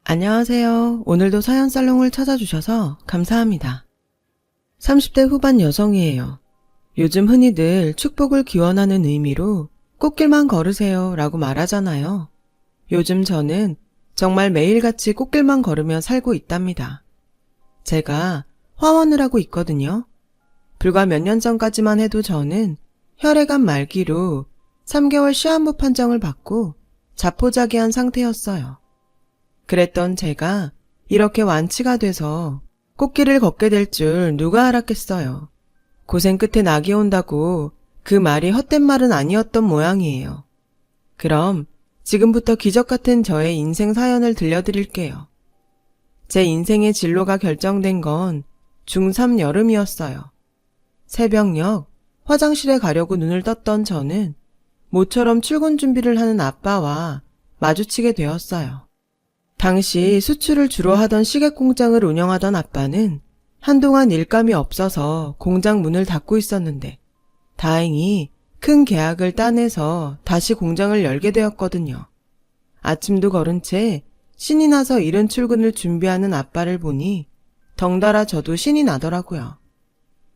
안녕하세요. 오늘도 사연살롱을 찾아주셔서 감사합니다. 30대 후반 여성이에요. 요즘 흔히들 축복을 기원하는 의미로 꽃길만 걸으세요 라고 말하잖아요. 요즘 저는 정말 매일같이 꽃길만 걸으며 살고 있답니다. 제가 화원을 하고 있거든요. 불과 몇 년 전까지만 해도 저는 혈액암 말기로 3개월 시한부 판정을 받고 자포자기한 상태였어요. 그랬던 제가 이렇게 완치가 돼서 꽃길을 걷게 될 줄 누가 알았겠어요. 고생 끝에 낙이 온다고 그 말이 헛된 말은 아니었던 모양이에요. 그럼 지금부터 기적 같은 저의 인생 사연을 들려드릴게요. 제 인생의 진로가 결정된 건 중3 여름이었어요. 새벽녘 화장실에 가려고 눈을 떴던 저는 모처럼 출근 준비를 하는 아빠와 마주치게 되었어요. 당시 수출을 주로 하던 시계 공장을 운영하던 아빠는 한동안 일감이 없어서 공장 문을 닫고 있었는데 다행히 큰 계약을 따내서 다시 공장을 열게 되었거든요. 아침도 거른 채 신이 나서 이른 출근을 준비하는 아빠를 보니 덩달아 저도 신이 나더라고요.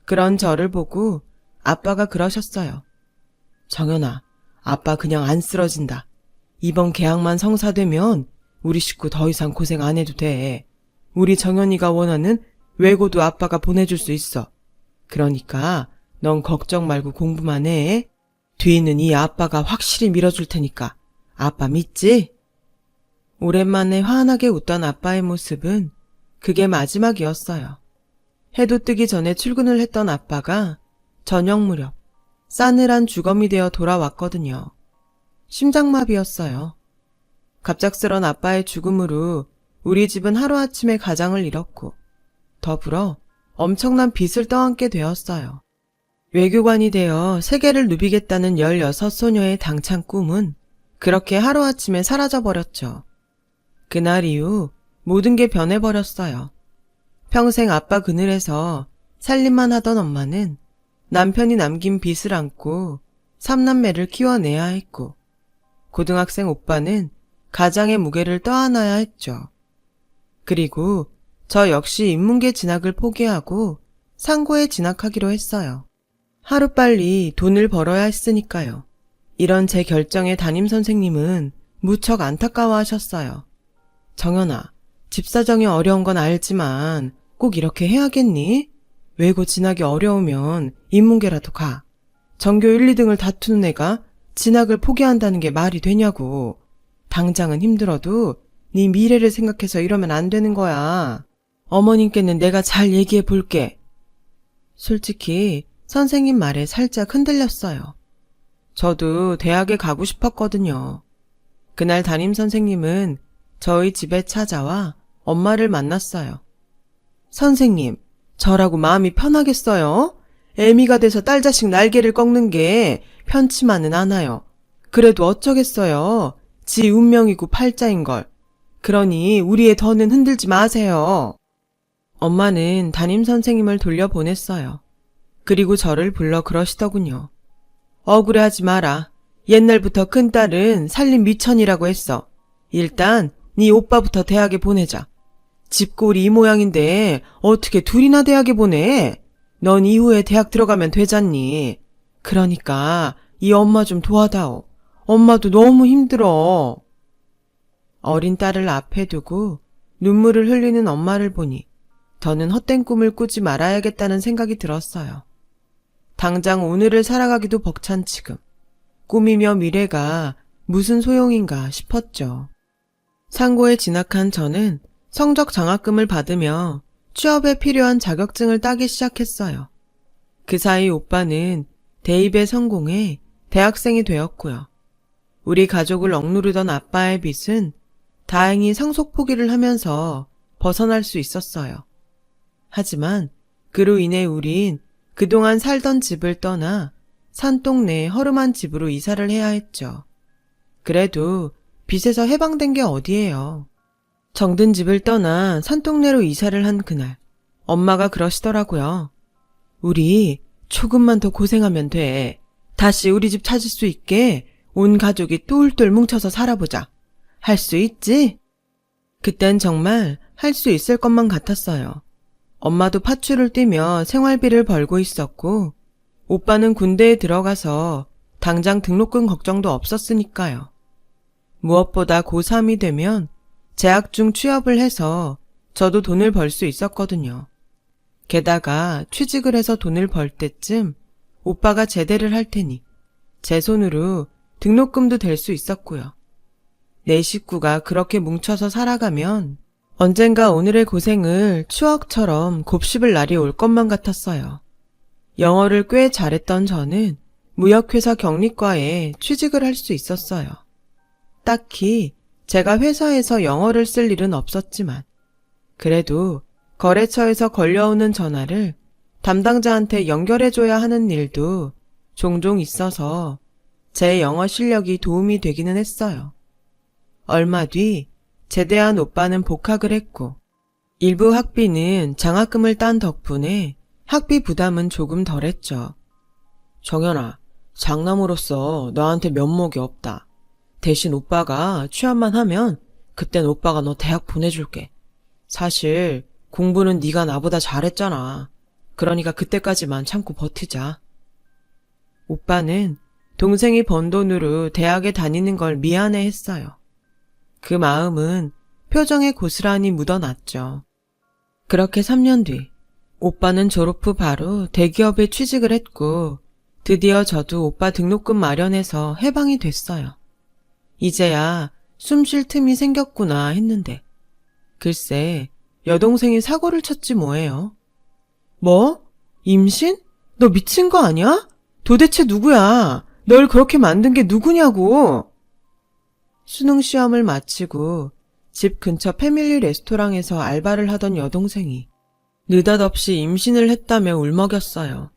그런 저를 보고 아빠가 그러셨어요. 정연아, 아빠 그냥 안 쓰러진다. 이번 계약만 성사되면 우리 식구 더 이상 고생 안 해도 돼. 우리 정연이가 원하는 외고도 아빠가 보내줄 수 있어. 그러니까 넌 걱정 말고 공부만 해. 뒤는 이 아빠가 확실히 밀어줄 테니까. 아빠 믿지? 오랜만에 환하게 웃던 아빠의 모습은 그게 마지막이었어요. 해도 뜨기 전에 출근을 했던 아빠가 저녁 무렵 싸늘한 주검이 되어 돌아왔거든요. 심장마비였어요. 갑작스런 아빠의 죽음으로 우리 집은 하루아침에 가장을 잃었고 더불어 엄청난 빚을 떠안게 되었어요. 외교관이 되어 세계를 누비겠다는 16소녀의 당찬 꿈은 그렇게 하루아침에 사라져버렸죠. 그날 이후 모든 게 변해버렸어요. 평생 아빠 그늘에서 살림만 하던 엄마는 남편이 남긴 빚을 안고 3남매를 키워내야 했고 고등학생 오빠는 가장의 무게를 떠안아야 했죠. 그리고 저 역시 인문계 진학을 포기하고 상고에 진학하기로 했어요. 하루빨리 돈을 벌어야 했으니까요. 이런 제 결정에 담임선생님은 무척 안타까워하셨어요. 정연아, 집사정이 어려운 건 알지만 꼭 이렇게 해야겠니? 외고 진학이 어려우면 인문계라도 가. 전교 1, 2등을 다투는 애가 진학을 포기한다는 게 말이 되냐고. 당장은 힘들어도 네 미래를 생각해서 이러면 안 되는 거야. 어머님께는 내가 잘 얘기해 볼게. 솔직히 선생님 말에 살짝 흔들렸어요. 저도 대학에 가고 싶었거든요. 그날 담임선생님은 저희 집에 찾아와 엄마를 만났어요. 선생님, 저라고 마음이 편하겠어요? 애미가 돼서 딸 자식 날개를 꺾는 게 편치만은 않아요. 그래도 어쩌겠어요. 지 운명이고 팔자인걸. 그러니 우리의 더는 흔들지 마세요. 엄마는 담임선생님을 돌려보냈어요. 그리고 저를 불러 그러시더군요. 억울해하지 마라. 옛날부터 큰딸은 살림 미천이라고 했어. 일단 네 오빠부터 대학에 보내자. 집골이 이 모양인데 어떻게 둘이나 대학에 보내? 넌 이후에 대학 들어가면 되잖니. 그러니까 이 엄마 좀 도와다오. 엄마도 너무 힘들어. 어린 딸을 앞에 두고 눈물을 흘리는 엄마를 보니 저는 헛된 꿈을 꾸지 말아야겠다는 생각이 들었어요. 당장 오늘을 살아가기도 벅찬 지금 꿈이며 미래가 무슨 소용인가 싶었죠. 상고에 진학한 저는 성적 장학금을 받으며 취업에 필요한 자격증을 따기 시작했어요. 그 사이 오빠는 대입에 성공해 대학생이 되었고요. 우리 가족을 억누르던 아빠의 빚은 다행히 상속 포기를 하면서 벗어날 수 있었어요. 하지만 그로 인해 우린 그동안 살던 집을 떠나 산동네 허름한 집으로 이사를 해야 했죠. 그래도 빚에서 해방된 게 어디예요. 정든 집을 떠나 산동네로 이사를 한 그날 엄마가 그러시더라고요. 우리 조금만 더 고생하면 돼. 다시 우리 집 찾을 수 있게 온 가족이 똘똘 뭉쳐서 살아보자. 할 수 있지? 그땐 정말 할 수 있을 것만 같았어요. 엄마도 파출을 뛰며 생활비를 벌고 있었고, 오빠는 군대에 들어가서 당장 등록금 걱정도 없었으니까요. 무엇보다 고3이 되면 재학 중 취업을 해서 저도 돈을 벌 수 있었거든요. 게다가 취직을 해서 돈을 벌 때쯤 오빠가 제대를 할 테니 제 손으로 등록금도 될 수 있었고요. 네 식구가 그렇게 뭉쳐서 살아가면 언젠가 오늘의 고생을 추억처럼 곱씹을 날이 올 것만 같았어요. 영어를 꽤 잘했던 저는 무역회사 경리과에 취직을 할 수 있었어요. 딱히 제가 회사에서 영어를 쓸 일은 없었지만 그래도 거래처에서 걸려오는 전화를 담당자한테 연결해줘야 하는 일도 종종 있어서 제 영어 실력이 도움이 되기는 했어요. 얼마 뒤 제대한 오빠는 복학을 했고 일부 학비는 장학금을 딴 덕분에 학비 부담은 조금 덜했죠. 정연아, 장남으로서 너한테 면목이 없다. 대신 오빠가 취업만 하면 그땐 오빠가 너 대학 보내줄게. 사실 공부는 네가 나보다 잘했잖아. 그러니까 그때까지만 참고 버티자. 오빠는 동생이 번 돈으로 대학에 다니는 걸 미안해했어요. 그 마음은 표정에 고스란히 묻어났죠. 그렇게 3년 뒤 오빠는 졸업 후 바로 대기업에 취직을 했고 드디어 저도 오빠 등록금 마련해서 해방이 됐어요. 이제야 숨 쉴 틈이 생겼구나 했는데 글쎄 여동생이 사고를 쳤지 뭐예요. 뭐? 임신? 너 미친 거 아니야? 도대체 누구야? 널 그렇게 만든 게 누구냐고. 수능 시험을 마치고 집 근처 패밀리 레스토랑에서 알바를 하던 여동생이 느닷없이 임신을 했다며 울먹였어요.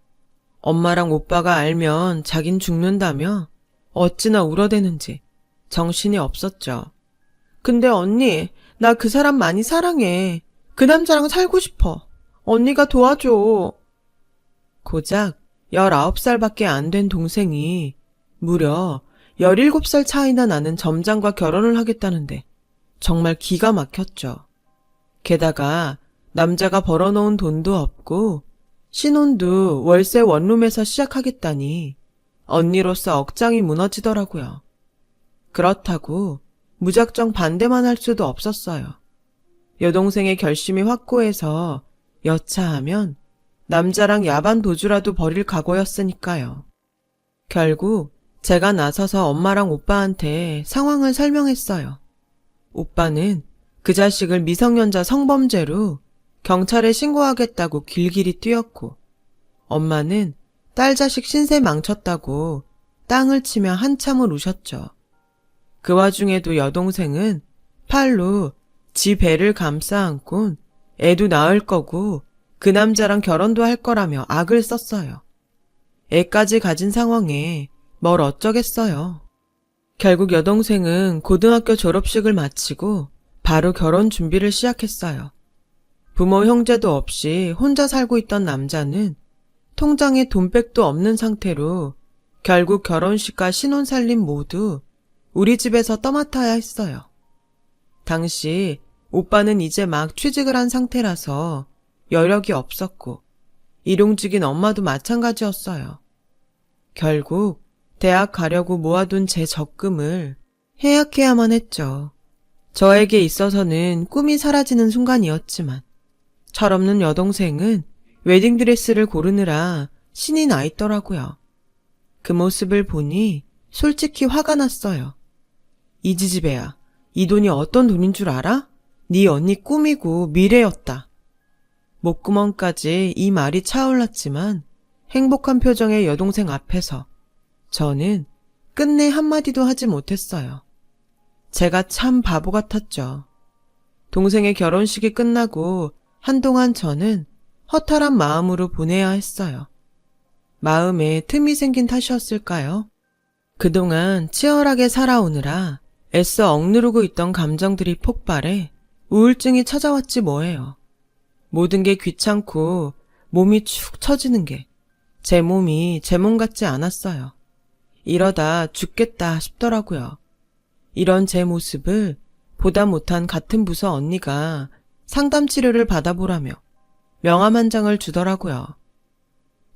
엄마랑 오빠가 알면 자긴 죽는다며 어찌나 울어대는지 정신이 없었죠. 근데 언니, 나 그 사람 많이 사랑해. 그 남자랑 살고 싶어. 언니가 도와줘. 고작 19살밖에 안 된 동생이 무려 17살 차이나 나는 점장과 결혼을 하겠다는데 정말 기가 막혔죠. 게다가 남자가 벌어놓은 돈도 없고 신혼도 월세 원룸에서 시작하겠다니 언니로서 억장이 무너지더라고요. 그렇다고 무작정 반대만 할 수도 없었어요. 여동생의 결심이 확고해서 여차하면 남자랑 야반 도주라도 벌일 각오였으니까요. 결국 제가 나서서 엄마랑 오빠한테 상황을 설명했어요. 오빠는 그 자식을 미성년자 성범죄로 경찰에 신고하겠다고 길길이 뛰었고 엄마는 딸 자식 신세 망쳤다고 땅을 치며 한참을 우셨죠. 그 와중에도 여동생은 팔로 지 배를 감싸 안곤 애도 낳을 거고 그 남자랑 결혼도 할 거라며 악을 썼어요. 애까지 가진 상황에 뭘 어쩌겠어요. 결국 여동생은 고등학교 졸업식을 마치고 바로 결혼 준비를 시작했어요. 부모 형제도 없이 혼자 살고 있던 남자는 통장에 돈백도 없는 상태로 결국 결혼식과 신혼살림 모두 우리 집에서 떠맡아야 했어요. 당시 오빠는 이제 막 취직을 한 상태라서 여력이 없었고 일용직인 엄마도 마찬가지였어요. 결국 대학 가려고 모아둔 제 적금을 해약해야만 했죠. 저에게 있어서는 꿈이 사라지는 순간이었지만 철없는 여동생은 웨딩드레스를 고르느라 신이 나 있더라고요. 그 모습을 보니 솔직히 화가 났어요. 이지지배야, 이 돈이 어떤 돈인 줄 알아? 네 언니 꿈이고 미래였다. 목구멍까지 이 말이 차올랐지만 행복한 표정의 여동생 앞에서 저는 끝내 한마디도 하지 못했어요. 제가 참 바보 같았죠. 동생의 결혼식이 끝나고 한동안 저는 허탈한 마음으로 보내야 했어요. 마음에 틈이 생긴 탓이었을까요? 그동안 치열하게 살아오느라 애써 억누르고 있던 감정들이 폭발해 우울증이 찾아왔지 뭐예요. 모든 게 귀찮고 몸이 축 처지는 게 제 몸이 제 몸 같지 않았어요. 이러다 죽겠다 싶더라고요. 이런 제 모습을 보다 못한 같은 부서 언니가 상담 치료를 받아보라며 명함 한 장을 주더라고요.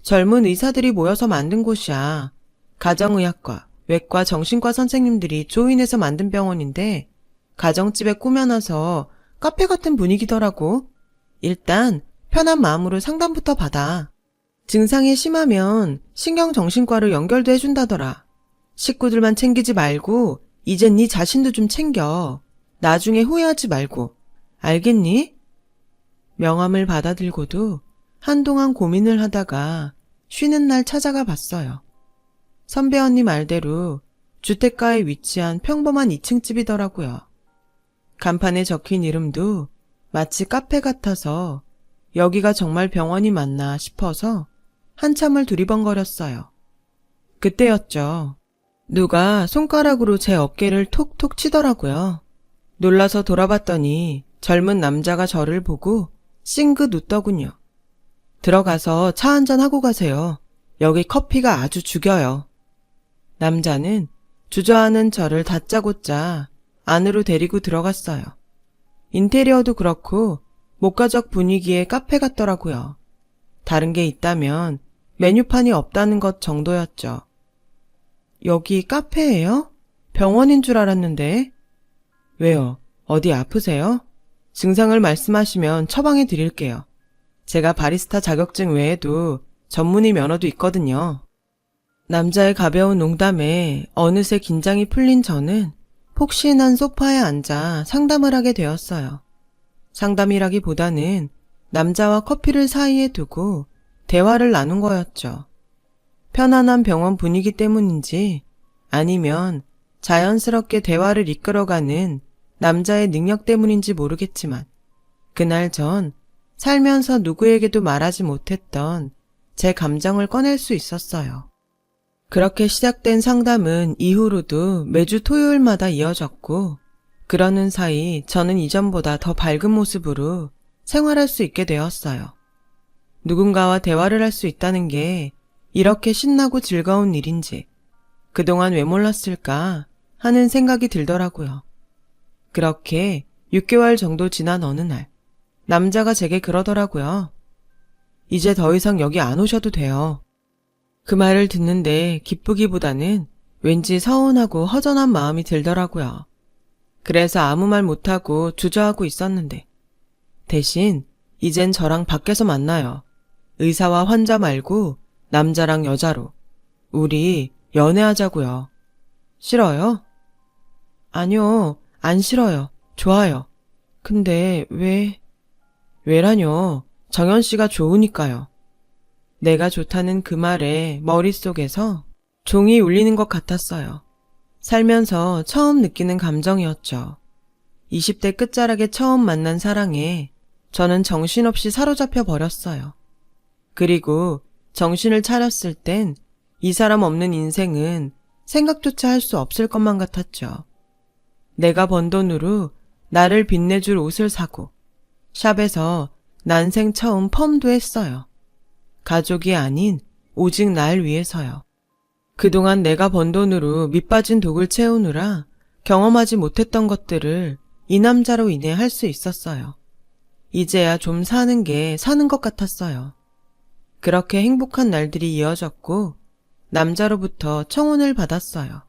젊은 의사들이 모여서 만든 곳이야. 가정의학과, 외과, 정신과 선생님들이 조인해서 만든 병원인데 가정집에 꾸며놔서 카페 같은 분위기더라고. 일단 편한 마음으로 상담부터 받아. 증상이 심하면 신경정신과로 연결도 해준다더라. 식구들만 챙기지 말고 이젠 네 자신도 좀 챙겨. 나중에 후회하지 말고. 알겠니? 명함을 받아들고도 한동안 고민을 하다가 쉬는 날 찾아가 봤어요. 선배 언니 말대로 주택가에 위치한 평범한 2층 집이더라고요. 간판에 적힌 이름도 마치 카페 같아서 여기가 정말 병원이 맞나 싶어서 한참을 두리번거렸어요. 그때였죠. 누가 손가락으로 제 어깨를 톡톡 치더라고요. 놀라서 돌아봤더니 젊은 남자가 저를 보고 싱긋 웃더군요. 들어가서 차 한잔 하고 가세요. 여기 커피가 아주 죽여요. 남자는 주저하는 저를 다짜고짜 안으로 데리고 들어갔어요. 인테리어도 그렇고 목가적 분위기의 카페 같더라고요. 다른 게 있다면 메뉴판이 없다는 것 정도였죠. 여기 카페예요? 병원인 줄 알았는데. 왜요? 어디 아프세요? 증상을 말씀하시면 처방해 드릴게요. 제가 바리스타 자격증 외에도 전문의 면허도 있거든요. 남자의 가벼운 농담에 어느새 긴장이 풀린 저는 폭신한 소파에 앉아 상담을 하게 되었어요. 상담이라기보다는 남자와 커피를 사이에 두고 대화를 나눈 거였죠. 편안한 병원 분위기 때문인지 아니면 자연스럽게 대화를 이끌어가는 남자의 능력 때문인지 모르겠지만 그날 전 살면서 누구에게도 말하지 못했던 제 감정을 꺼낼 수 있었어요. 그렇게 시작된 상담은 이후로도 매주 토요일마다 이어졌고 그러는 사이 저는 이전보다 더 밝은 모습으로 생활할 수 있게 되었어요. 누군가와 대화를 할 수 있다는 게 이렇게 신나고 즐거운 일인지 그동안 왜 몰랐을까 하는 생각이 들더라고요. 그렇게 6개월 정도 지난 어느 날 남자가 제게 그러더라고요. 이제 더 이상 여기 안 오셔도 돼요. 그 말을 듣는데 기쁘기보다는 왠지 서운하고 허전한 마음이 들더라고요. 그래서 아무 말 못하고 주저하고 있었는데 대신 이젠 저랑 밖에서 만나요. 의사와 환자 말고 남자랑 여자로. 우리 연애하자고요. 싫어요? 아니요, 안 싫어요. 좋아요. 근데 왜라뇨? 정연 씨가 좋으니까요. 내가 좋다는 그 말에 머릿속에서 종이 울리는 것 같았어요. 살면서 처음 느끼는 감정이었죠. 20대 끝자락에 처음 만난 사랑에 저는 정신없이 사로잡혀 버렸어요. 그리고 정신을 차렸을 땐 이 사람 없는 인생은 생각조차 할 수 없을 것만 같았죠. 내가 번 돈으로 나를 빛내줄 옷을 사고 샵에서 난생 처음 펌도 했어요. 가족이 아닌 오직 날 위해서요. 그동안 내가 번 돈으로 밑빠진 독을 채우느라 경험하지 못했던 것들을 이 남자로 인해 할 수 있었어요. 이제야 좀 사는 게 사는 것 같았어요. 그렇게 행복한 날들이 이어졌고 남자로부터 청혼을 받았어요.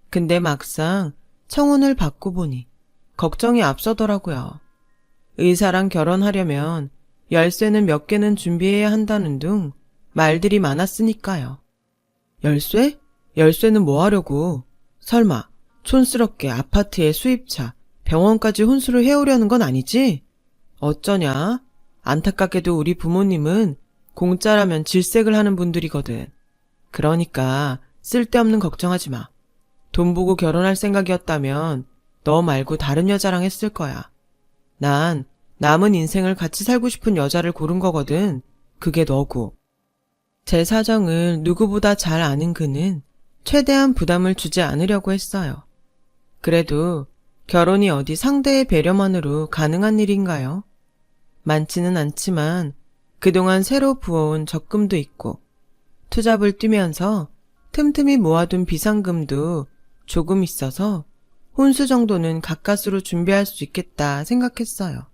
근데 막상 청혼을 받고 보니 걱정이 앞서더라고요. 의사랑 결혼하려면 열쇠는 몇 개는 준비해야 한다는 등 말들이 많았으니까요. 열쇠? 열쇠는 뭐 하려고? 설마 촌스럽게 아파트에 수입차, 병원까지 혼수를 해오려는 건 아니지? 어쩌냐? 안타깝게도 우리 부모님은 공짜라면 질색을 하는 분들이거든. 그러니까 쓸데없는 걱정하지 마. 돈 보고 결혼할 생각이었다면 너 말고 다른 여자랑 했을 거야. 난 남은 인생을 같이 살고 싶은 여자를 고른 거거든. 그게 너고. 제 사정을 누구보다 잘 아는 그는 최대한 부담을 주지 않으려고 했어요. 그래도 결혼이 어디 상대의 배려만으로 가능한 일인가요? 많지는 않지만 그동안 새로 부어온 적금도 있고 투잡을 뛰면서 틈틈이 모아둔 비상금도 조금 있어서 혼수 정도는 가까스로 준비할 수 있겠다 생각했어요.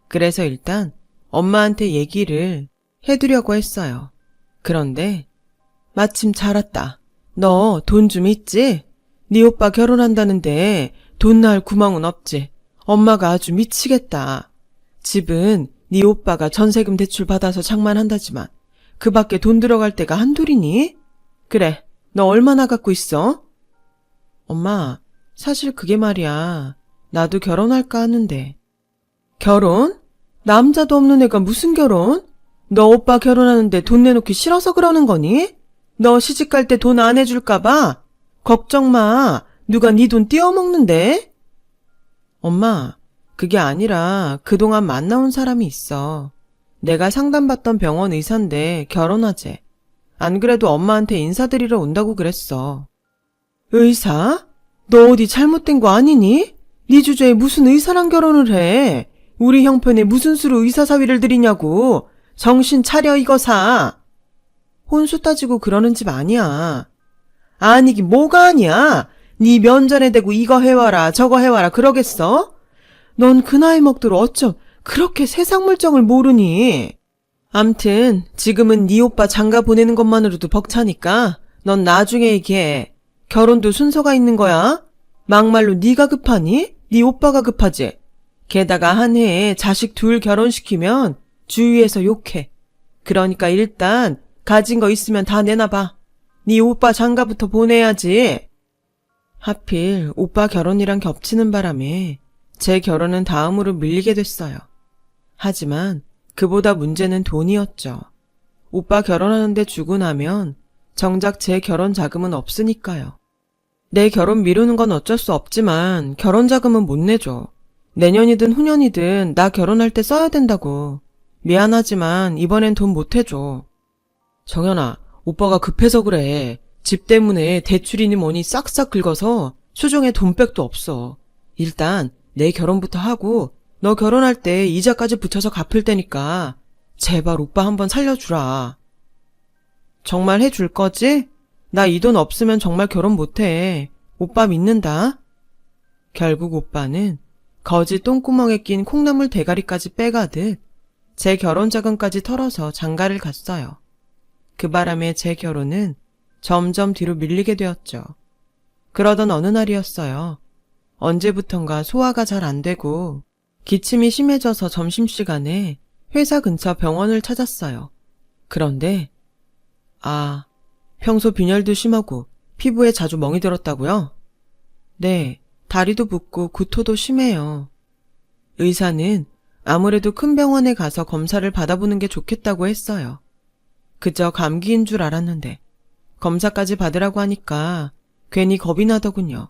그래서 일단 엄마한테 얘기를 해두려고 했어요. 그런데 마침 잘 왔다. 너 돈 좀 있지? 네 오빠 결혼한다는데 돈 나올 구멍은 없지? 엄마가 아주 미치겠다. 집은 네 오빠가 전세금 대출 받아서 장만한다지만 그 밖에 돈 들어갈 데가 한둘이니? 그래, 너 얼마나 갖고 있어? 엄마, 사실 그게 말이야. 나도 결혼할까 하는데. 결혼? 남자도 없는 애가 무슨 결혼? 너 오빠 결혼하는데 돈 내놓기 싫어서 그러는 거니? 너 시집갈 때 돈 안 해줄까 봐? 걱정 마. 누가 네 돈 띄어먹는데? 엄마, 그게 아니라 그동안 만나온 사람이 있어. 내가 상담받던 병원 의사인데 결혼하재. 안 그래도 엄마한테 인사드리러 온다고 그랬어. 의사? 너 어디 잘못된 거 아니니? 네 주제에 무슨 의사랑 결혼을 해? 우리 형편에 무슨 수로 의사 사위를 들이냐고. 정신 차려 이거사. 혼수 따지고 그러는 집 아니야. 아니긴 뭐가 아니야. 네 면전에 대고 이거 해와라 저거 해와라 그러겠어? 넌 그 나이 먹도록 어쩜 그렇게 세상 물정을 모르니? 암튼 지금은 네 오빠 장가 보내는 것만으로도 벅차니까 넌 나중에 얘기해. 결혼도 순서가 있는 거야. 막말로 네가 급하니? 네 오빠가 급하지. 게다가 한 해에 자식 둘 결혼시키면 주위에서 욕해. 그러니까 일단 가진 거 있으면 다 내놔봐. 네 오빠 장가부터 보내야지. 하필 오빠 결혼이랑 겹치는 바람에 제 결혼은 다음으로 밀리게 됐어요. 하지만 그보다 문제는 돈이었죠. 오빠 결혼하는데 주고 나면 정작 제 결혼 자금은 없으니까요. 내 결혼 미루는 건 어쩔 수 없지만 결혼 자금은 못 내줘. 내년이든 후년이든 나 결혼할 때 써야 된다고. 미안하지만 이번엔 돈 못 해줘. 정연아, 오빠가 급해서 그래. 집 때문에 대출이니 뭐니 싹싹 긁어서 수중에 돈백도 없어. 일단 내 결혼부터 하고 너 결혼할 때 이자까지 붙여서 갚을 테니까 제발 오빠 한번 살려주라. 정말 해줄 거지? 나 이 돈 없으면 정말 결혼 못해. 오빠 믿는다. 결국 오빠는 거지 똥구멍에 낀 콩나물 대가리까지 빼가듯 제 결혼 자금까지 털어서 장가를 갔어요. 그 바람에 제 결혼은 점점 뒤로 밀리게 되었죠. 그러던 어느 날이었어요. 언제부턴가 소화가 잘 안 되고 기침이 심해져서 점심시간에 회사 근처 병원을 찾았어요. 그런데 평소 빈혈도 심하고 피부에 자주 멍이 들었다고요? 네, 다리도 붓고 구토도 심해요. 의사는 아무래도 큰 병원에 가서 검사를 받아보는 게 좋겠다고 했어요. 그저 감기인 줄 알았는데 검사까지 받으라고 하니까 괜히 겁이 나더군요.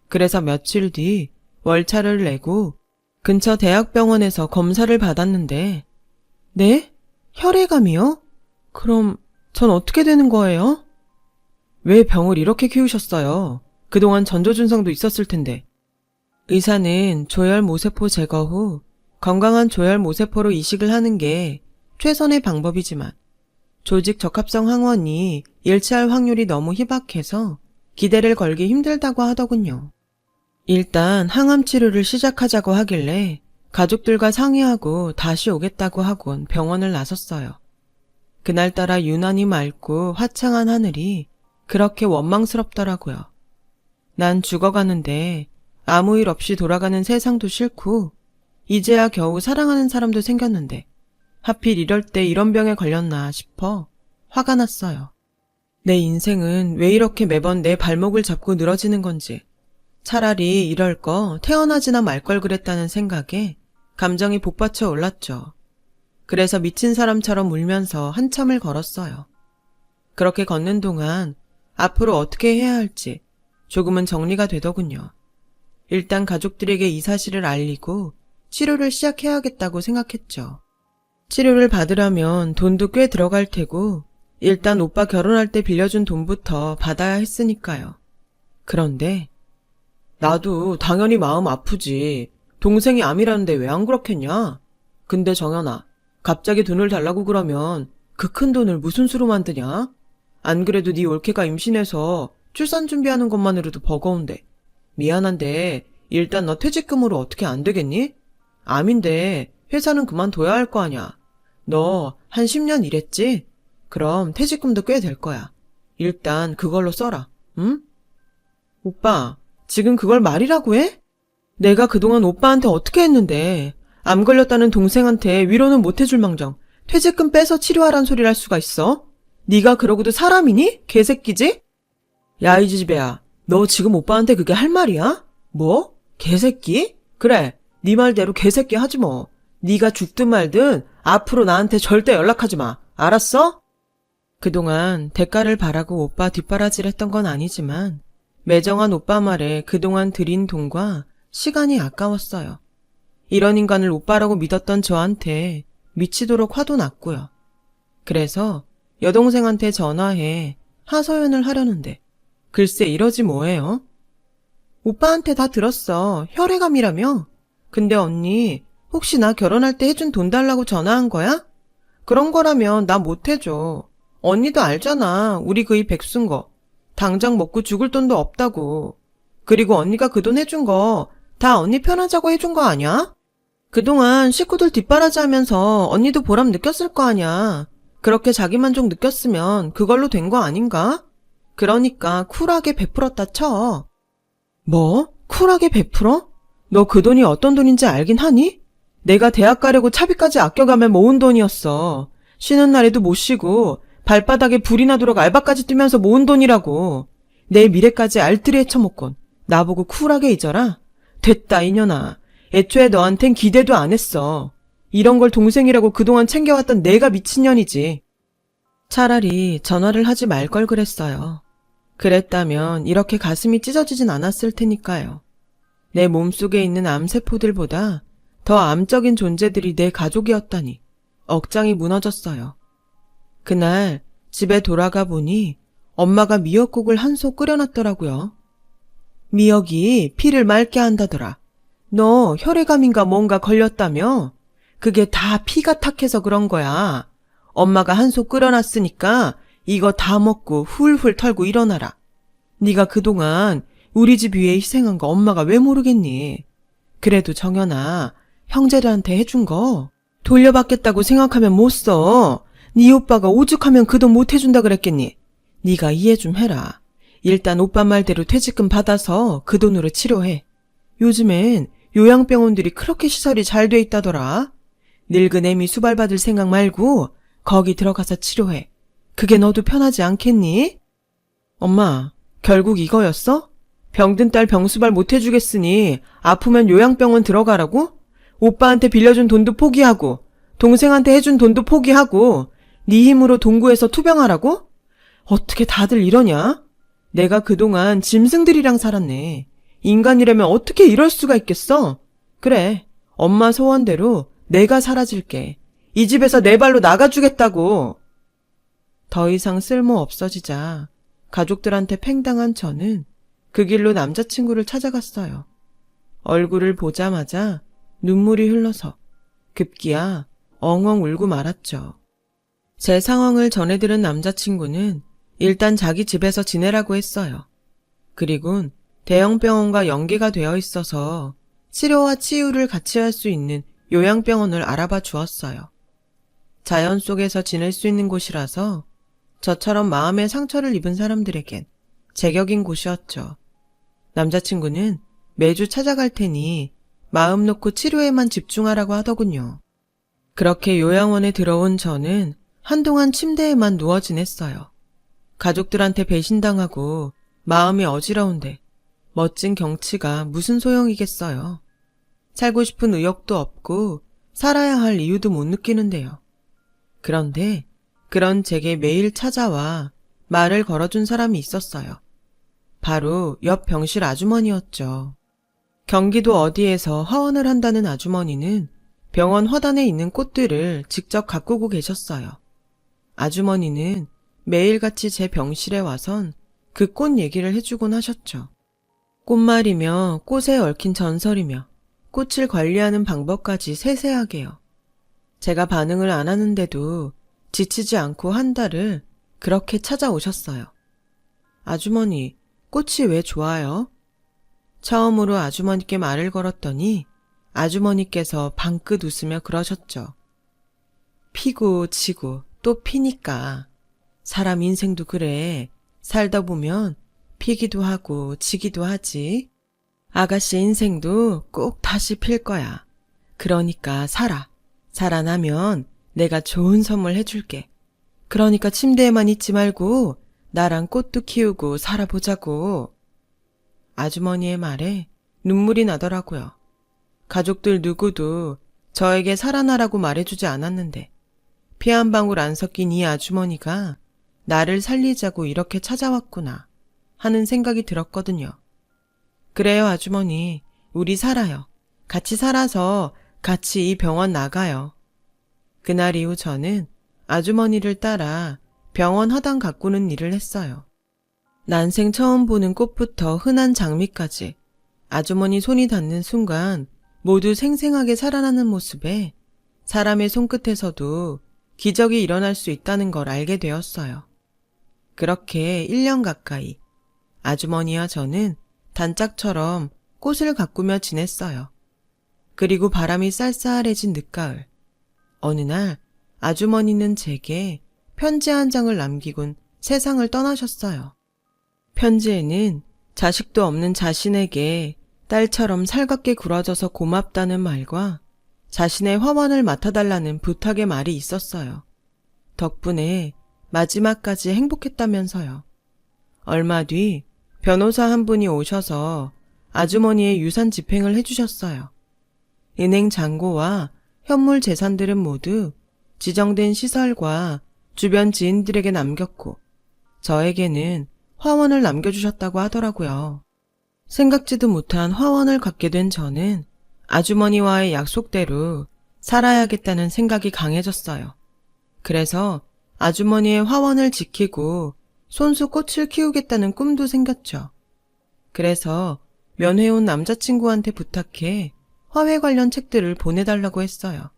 그래서 며칠 뒤 월차를 내고 근처 대학병원에서 검사를 받았는데 네? 혈액암이요? 그럼 전 어떻게 되는 거예요? 왜 병을 이렇게 키우셨어요? 그동안 전조증상도 있었을 텐데. 의사는 조혈모세포 제거 후 건강한 조혈모세포로 이식을 하는 게 최선의 방법이지만 조직 적합성 항원이 일치할 확률이 너무 희박해서 기대를 걸기 힘들다고 하더군요. 일단 항암 치료를 시작하자고 하길래 가족들과 상의하고 다시 오겠다고 하곤 병원을 나섰어요. 그날따라 유난히 맑고 화창한 하늘이 그렇게 원망스럽더라고요. 난 죽어가는데 아무 일 없이 돌아가는 세상도 싫고 이제야 겨우 사랑하는 사람도 생겼는데 하필 이럴 때 이런 병에 걸렸나 싶어 화가 났어요. 내 인생은 왜 이렇게 매번 내 발목을 잡고 늘어지는 건지 차라리 이럴 거 태어나지나 말 걸 그랬다는 생각에 감정이 복받쳐 올랐죠. 그래서 미친 사람처럼 울면서 한참을 걸었어요. 그렇게 걷는 동안 앞으로 어떻게 해야 할지 조금은 정리가 되더군요. 일단 가족들에게 이 사실을 알리고 치료를 시작해야겠다고 생각했죠. 치료를 받으려면 돈도 꽤 들어갈 테고 일단 오빠 결혼할 때 빌려준 돈부터 받아야 했으니까요. 그런데 나도 당연히 마음 아프지. 동생이 암이라는데 왜 안 그렇겠냐? 근데 정연아, 갑자기 돈을 달라고 그러면 그 큰 돈을 무슨 수로 만드냐? 안 그래도 네 올케가 임신해서 출산 준비하는 것만으로도 버거운데 미안한데 일단 너 퇴직금으로 어떻게 안 되겠니? 암인데 회사는 그만둬야 할 거 아냐. 너 한 10년 일했지? 그럼 퇴직금도 꽤 될 거야. 일단 그걸로 써라. 응? 오빠, 지금 그걸 말이라고 해? 내가 그동안 오빠한테 어떻게 했는데 암 걸렸다는 동생한테 위로는 못 해줄 망정 퇴직금 빼서 치료하란 소리를 할 수가 있어? 네가 그러고도 사람이니? 개새끼지? 야, 이 지지배야. 너 지금 오빠한테 그게 할 말이야? 뭐? 개새끼? 그래, 네 말대로 개새끼 하지 뭐. 네가 죽든 말든 앞으로 나한테 절대 연락하지 마. 알았어? 그동안 대가를 바라고 오빠 뒷바라지를 했던 건 아니지만 매정한 오빠 말에 그동안 들인 돈과 시간이 아까웠어요. 이런 인간을 오빠라고 믿었던 저한테 미치도록 화도 났고요. 그래서 여동생한테 전화해 하소연을 하려는데 글쎄 이러지 뭐예요? 오빠한테 다 들었어. 혈액암이라며? 근데 언니 혹시 나 결혼할 때 해준 돈 달라고 전화한 거야? 그런 거라면 나 못 해줘. 언니도 알잖아. 우리 그이 백수인 거. 당장 먹고 죽을 돈도 없다고. 그리고 언니가 그 돈 해준 거 다 언니 편하자고 해준 거 아냐? 그동안 식구들 뒷바라지 하면서 언니도 보람 느꼈을 거 아냐. 그렇게 자기만족 느꼈으면 그걸로 된 거 아닌가? 그러니까 쿨하게 베풀었다 쳐. 뭐? 쿨하게 베풀어? 너 그 돈이 어떤 돈인지 알긴 하니? 내가 대학 가려고 차비까지 아껴가며 모은 돈이었어. 쉬는 날에도 못 쉬고 발바닥에 불이 나도록 알바까지 뛰면서 모은 돈이라고. 내 미래까지 알뜰히 헤쳐먹곤 나보고 쿨하게 잊어라? 됐다 이년아. 애초에 너한텐 기대도 안 했어. 이런 걸 동생이라고 그동안 챙겨왔던 내가 미친년이지. 차라리 전화를 하지 말 걸 그랬어요. 그랬다면 이렇게 가슴이 찢어지진 않았을 테니까요. 내 몸속에 있는 암세포들보다 더 암적인 존재들이 내 가족이었다니 억장이 무너졌어요. 그날 집에 돌아가 보니 엄마가 미역국을 한 솥 끓여놨더라고요. 미역이 피를 맑게 한다더라. 너 혈액암인가 뭔가 걸렸다며? 그게 다 피가 탁해서 그런 거야. 엄마가 한 솥 끓여놨으니까 이거 다 먹고 훌훌 털고 일어나라. 네가 그동안 우리 집 위해 희생한 거 엄마가 왜 모르겠니? 그래도 정연아, 형제들한테 해준 거 돌려받겠다고 생각하면 못 써. 네 오빠가 오죽하면 그 돈 못 해준다 그랬겠니? 네가 이해 좀 해라. 일단 오빠 말대로 퇴직금 받아서 그 돈으로 치료해. 요즘엔 요양병원들이 그렇게 시설이 잘 돼 있다더라. 늙은 애미 수발받을 생각 말고 거기 들어가서 치료해. 그게 너도 편하지 않겠니? 엄마, 결국 이거였어? 병든 딸 병수발 못 해주겠으니 아프면 요양병원 들어가라고? 오빠한테 빌려준 돈도 포기하고 동생한테 해준 돈도 포기하고 네 힘으로 동구해서 투병하라고? 어떻게 다들 이러냐? 내가 그동안 짐승들이랑 살았네. 인간이라면 어떻게 이럴 수가 있겠어? 그래, 엄마 소원대로 내가 사라질게. 이 집에서 내 발로 나가주겠다고. 더 이상 쓸모 없어지자 가족들한테 팽당한 저는 그 길로 남자친구를 찾아갔어요. 얼굴을 보자마자 눈물이 흘러서 급기야 엉엉 울고 말았죠. 제 상황을 전해들은 남자친구는 일단 자기 집에서 지내라고 했어요. 그리곤 대형 병원과 연계가 되어 있어서 치료와 치유를 같이 할 수 있는 요양병원을 알아봐 주었어요. 자연 속에서 지낼 수 있는 곳이라서 저처럼 마음의 상처를 입은 사람들에겐 제격인 곳이었죠. 남자친구는 매주 찾아갈 테니 마음 놓고 치료에만 집중하라고 하더군요. 그렇게 요양원에 들어온 저는 한동안 침대에만 누워 지냈어요. 가족들한테 배신당하고 마음이 어지러운데 멋진 경치가 무슨 소용이겠어요. 살고 싶은 의욕도 없고 살아야 할 이유도 못 느끼는데요. 그런데 그런 제게 매일 찾아와 말을 걸어준 사람이 있었어요. 바로 옆 병실 아주머니였죠. 경기도 어디에서 화원을 한다는 아주머니는 병원 화단에 있는 꽃들을 직접 가꾸고 계셨어요. 아주머니는 매일같이 제 병실에 와선 그 꽃 얘기를 해주곤 하셨죠. 꽃말이며 꽃에 얽힌 전설이며 꽃을 관리하는 방법까지 세세하게요. 제가 반응을 안 하는데도 지치지 않고 한 달을 그렇게 찾아오셨어요. 아주머니, 꽃이 왜 좋아요? 처음으로 아주머니께 말을 걸었더니 아주머니께서 방긋 웃으며 그러셨죠. 피고 지고 또 피니까. 사람 인생도 그래. 살다 보면 피기도 하고 지기도 하지. 아가씨 인생도 꼭 다시 필 거야. 그러니까 살아. 살아나면 내가 좋은 선물 해줄게. 그러니까 침대에만 있지 말고 나랑 꽃도 키우고 살아보자고. 아주머니의 말에 눈물이 나더라고요. 가족들 누구도 저에게 살아나라고 말해주지 않았는데 피 한 방울 안 섞인 이 아주머니가 나를 살리자고 이렇게 찾아왔구나 하는 생각이 들었거든요. 그래요, 아주머니. 우리 살아요. 같이 살아서 같이 이 병원 나가요. 그날 이후 저는 아주머니를 따라 병원 허당 가꾸는 일을 했어요. 난생 처음 보는 꽃부터 흔한 장미까지 아주머니 손이 닿는 순간 모두 생생하게 살아나는 모습에 사람의 손끝에서도 기적이 일어날 수 있다는 걸 알게 되었어요. 그렇게 1년 가까이 아주머니와 저는 단짝처럼 꽃을 가꾸며 지냈어요. 그리고 바람이 쌀쌀해진 늦가을. 어느 날 아주머니는 제게 편지 한 장을 남기곤 세상을 떠나셨어요. 편지에는 자식도 없는 자신에게 딸처럼 살갑게 굴어져서 고맙다는 말과 자신의 화원을 맡아달라는 부탁의 말이 있었어요. 덕분에 마지막까지 행복했다면서요. 얼마 뒤 변호사 한 분이 오셔서 아주머니의 유산 집행을 해주셨어요. 은행 잔고와 현물 재산들은 모두 지정된 시설과 주변 지인들에게 남겼고 저에게는 화원을 남겨주셨다고 하더라고요. 생각지도 못한 화원을 갖게 된 저는 아주머니와의 약속대로 살아야겠다는 생각이 강해졌어요. 그래서 아주머니의 화원을 지키고 손수 꽃을 키우겠다는 꿈도 생겼죠. 그래서 면회온 남자친구한테 부탁해 화훼 관련 책들을 보내달라고 했어요.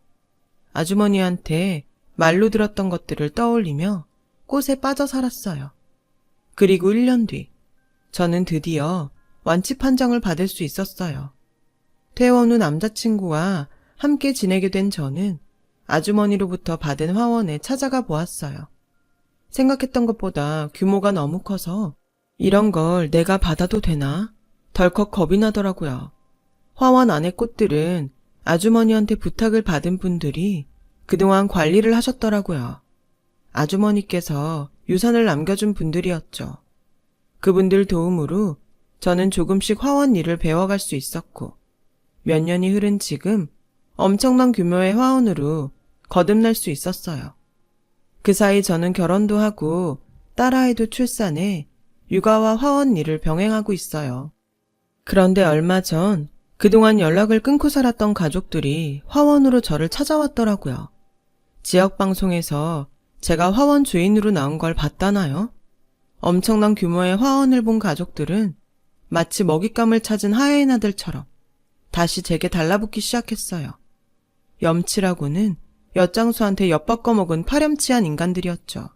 아주머니한테 말로 들었던 것들을 떠올리며 꽃에 빠져 살았어요. 그리고 1년 뒤 저는 드디어 완치 판정을 받을 수 있었어요. 퇴원 후 남자친구와 함께 지내게 된 저는 아주머니로부터 받은 화원에 찾아가 보았어요. 생각했던 것보다 규모가 너무 커서 이런 걸 내가 받아도 되나? 덜컥 겁이 나더라고요. 화원 안의 꽃들은 아주머니한테 부탁을 받은 분들이 그동안 관리를 하셨더라고요. 아주머니께서 유산을 남겨준 분들이었죠. 그분들 도움으로 저는 조금씩 화원 일을 배워갈 수 있었고 몇 년이 흐른 지금 엄청난 규모의 화원으로 거듭날 수 있었어요. 그 사이 저는 결혼도 하고 딸아이도 출산해 육아와 화원 일을 병행하고 있어요. 그런데 얼마 전 그동안 연락을 끊고 살았던 가족들이 화원으로 저를 찾아왔더라고요. 지역방송에서 제가 화원 주인으로 나온 걸 봤다나요? 엄청난 규모의 화원을 본 가족들은 마치 먹잇감을 찾은 하이에나들처럼 다시 제게 달라붙기 시작했어요. 염치라고는 엿장수한테 엿바꿔먹은 파렴치한 인간들이었죠.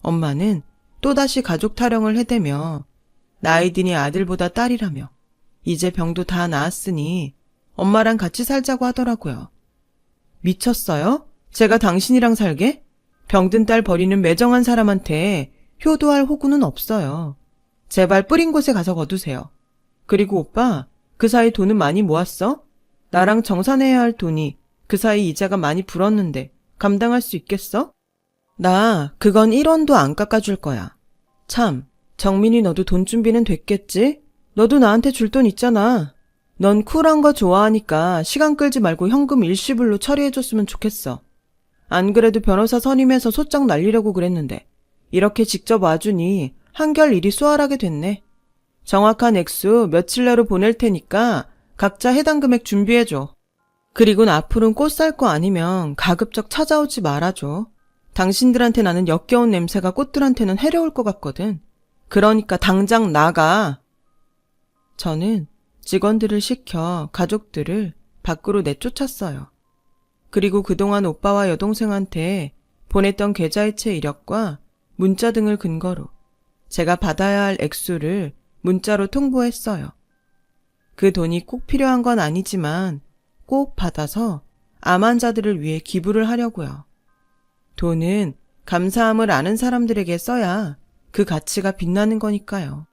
엄마는 또다시 가족 타령을 해대며 나이 드니 아들보다 딸이라며 이제 병도 다 나았으니 엄마랑 같이 살자고 하더라고요. 미쳤어요? 제가 당신이랑 살게? 병든 딸 버리는 매정한 사람한테 효도할 호구는 없어요. 제발 뿌린 곳에 가서 거두세요. 그리고 오빠, 그 사이 돈은 많이 모았어? 나랑 정산해야 할 돈이 그 사이 이자가 많이 불었는데 감당할 수 있겠어? 나 그건 1원도 안 깎아줄 거야. 참, 정민이 너도 돈 준비는 됐겠지? 너도 나한테 줄 돈 있잖아. 넌 쿨한 거 좋아하니까 시간 끌지 말고 현금 일시불로 처리해줬으면 좋겠어. 안 그래도 변호사 선임해서 소장 날리려고 그랬는데 이렇게 직접 와주니 한결 일이 수월하게 됐네. 정확한 액수 며칠 내로 보낼 테니까 각자 해당 금액 준비해줘. 그리곤 앞으로는 꽃 살 거 아니면 가급적 찾아오지 말아줘. 당신들한테 나는 역겨운 냄새가 꽃들한테는 해로울 것 같거든. 그러니까 당장 나가. 저는 직원들을 시켜 가족들을 밖으로 내쫓았어요. 그리고 그동안 오빠와 여동생한테 보냈던 계좌이체 이력과 문자 등을 근거로 제가 받아야 할 액수를 문자로 통보했어요. 그 돈이 꼭 필요한 건 아니지만 꼭 받아서 암 환자들을 위해 기부를 하려고요. 돈은 감사함을 아는 사람들에게 써야 그 가치가 빛나는 거니까요.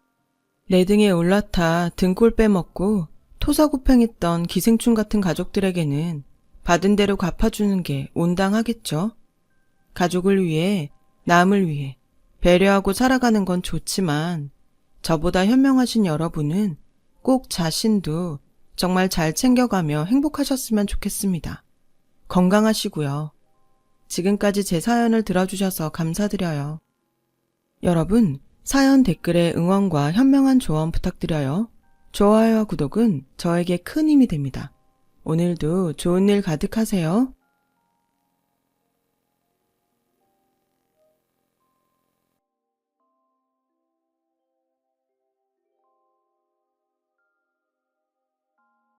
레등에 올라타 등골 빼먹고 토사구팽했던 기생충 같은 가족들에게는 받은 대로 갚아주는 게 온당하겠죠. 가족을 위해, 남을 위해 배려하고 살아가는 건 좋지만 저보다 현명하신 여러분은 꼭 자신도 정말 잘 챙겨가며 행복하셨으면 좋겠습니다. 건강하시고요. 지금까지 제 사연을 들어주셔서 감사드려요. 여러분, 사연 댓글에 응원과 현명한 조언 부탁드려요. 좋아요와 구독은 저에게 큰 힘이 됩니다. 오늘도 좋은 일 가득하세요.